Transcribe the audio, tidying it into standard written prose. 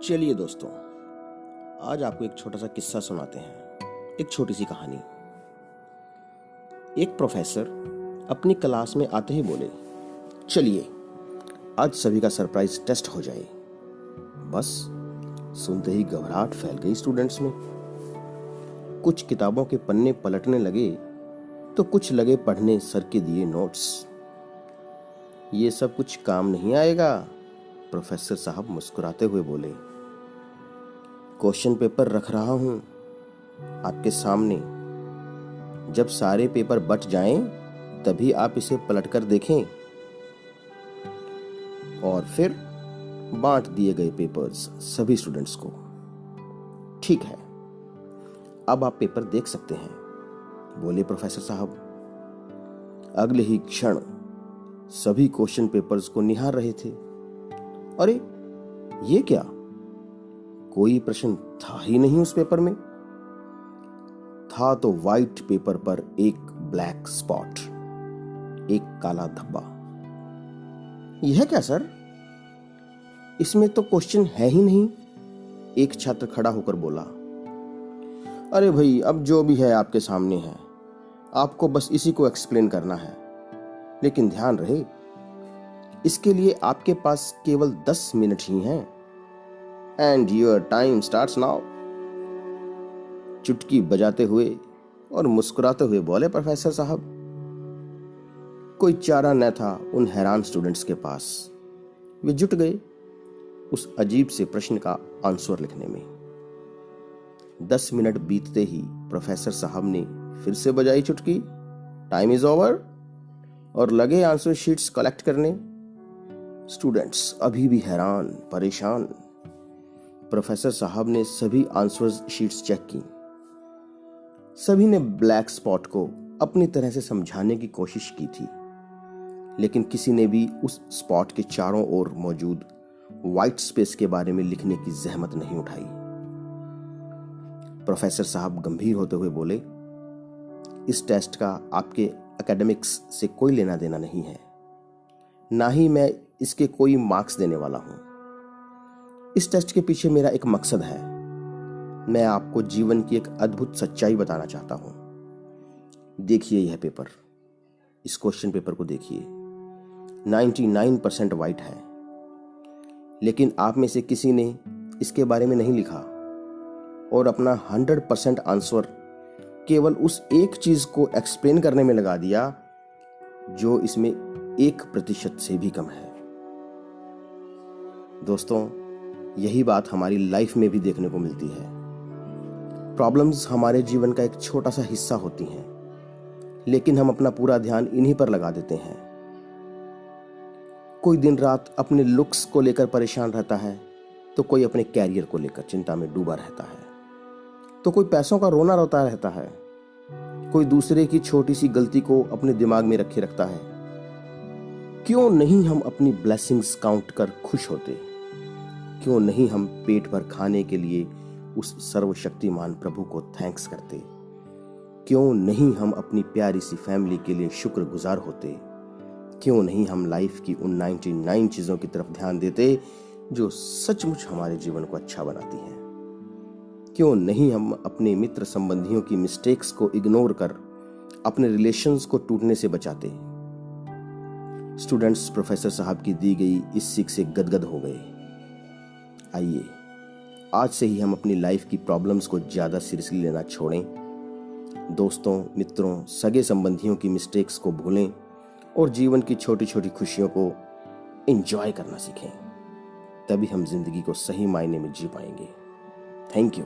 चलिए दोस्तों, आज आपको एक छोटा सा किस्सा सुनाते हैं। एक छोटी सी कहानी। एक प्रोफेसर अपनी क्लास में आते ही बोले, चलिए आज सभी का सरप्राइज टेस्ट हो जाए। बस सुनते ही घबराहट फैल गई स्टूडेंट्स में। कुछ किताबों के पन्ने पलटने लगे तो कुछ लगे पढ़ने सर के दिए नोट्स। ये सब कुछ काम नहीं आएगा, प्रोफेसर साहब मुस्कुराते हुए बोले। क्वेश्चन पेपर रख रहा हूं आपके सामने। जब सारे पेपर बट जाएं तभी आप इसे पलटकर देखें। और फिर बांट दिए गए पेपर्स सभी स्टूडेंट्स को। ठीक है, अब आप पेपर देख सकते हैं, बोले प्रोफेसर साहब। अगले ही क्षण सभी क्वेश्चन पेपर्स को निहार रहे थे। अरे ये क्या, कोई प्रश्न था ही नहीं उस पेपर में। था तो व्हाइट पेपर पर एक ब्लैक स्पॉट, एक काला धब्बा। यह क्या सर, इसमें तो क्वेश्चन है ही नहीं, एक छात्र खड़ा होकर बोला। अरे भाई, अब जो भी है आपके सामने है, आपको बस इसी को एक्सप्लेन करना है। लेकिन ध्यान रहे, इसके लिए आपके पास केवल 10 मिनट ही हैं। And your time starts now. चुटकी बजाते हुए और मुस्कुराते हुए बोले प्रोफेसर साहब। कोई चारा न था उन हैरान स्टूडेंट्स के पास। वे जुट गए उस अजीब से प्रश्न का आंसर लिखने में। 10 मिनट बीतते ही प्रोफेसर साहब ने फिर से बजाई चुटकी, टाइम इज ओवर, और लगे आंसर शीट्स कलेक्ट करने। स्टूडेंट्स अभी भी हैरान परेशान। प्रोफेसर साहब ने सभी आंसर शीट्स चेक की। सभी ने ब्लैक स्पॉट को अपनी तरह से समझाने की कोशिश की थी, लेकिन किसी ने भी उस स्पॉट के चारों ओर मौजूद व्हाइट स्पेस के बारे में लिखने की जहमत नहीं उठाई। प्रोफेसर साहब गंभीर होते हुए बोले, इस टेस्ट का आपके एकेडमिक्स से कोई लेना देना नहीं है, ना ही मैं इसके कोई मार्क्स देने वाला हूं। इस टेस्ट के पीछे मेरा एक मकसद है। मैं आपको जीवन की एक अद्भुत सच्चाई बताना चाहता हूं। देखिए यह पेपर, इस क्वेश्चन पेपर को देखिए। 99% व्हाइट है, लेकिन आप में से किसी ने इसके बारे में नहीं लिखा और अपना 100% आंसर केवल उस एक चीज को एक्सप्लेन करने में लगा दिया जो इसमें 1% से भी कम है। दोस्तों, यही बात हमारी लाइफ में भी देखने को मिलती है। प्रॉब्लम्स हमारे जीवन का एक छोटा सा हिस्सा होती हैं, लेकिन हम अपना पूरा ध्यान इन्हीं पर लगा देते हैं। कोई दिन रात अपने लुक्स को लेकर परेशान रहता है, तो कोई अपने कैरियर को लेकर चिंता में डूबा रहता है, तो कोई पैसों का रोना रोता रहता है, कोई दूसरे की छोटी सी गलती को अपने दिमाग में रखे रखता है। क्यों नहीं हम अपनी ब्लेसिंग्स काउंट कर खुश होते? क्यों नहीं हम पेट भर खाने के लिए उस सर्वशक्तिमान प्रभु को थैंक्स करते? क्यों नहीं हम अपनी प्यारी सी फैमिली के लिए शुक्रगुजार होते? क्यों नहीं हम लाइफ की उन 99 चीजों की तरफ ध्यान देते जो सचमुच हमारे जीवन को अच्छा बनाती हैं? क्यों नहीं हम अपने मित्र संबंधियों की मिस्टेक्स को इग्नोर कर अपने रिलेशंस को टूटने से बचाते? स्टूडेंट्स प्रोफेसर साहब की दी गई इस सीख से गदगद हो गए। आइए आज से ही हम अपनी लाइफ की प्रॉब्लम्स को ज्यादा सीरियसली लेना छोड़ें। दोस्तों, मित्रों, सगे संबंधियों की मिस्टेक्स को भूलें और जीवन की छोटी छोटी खुशियों को एंजॉय करना सीखें। तभी हम जिंदगी को सही मायने में जी पाएंगे। Thank you.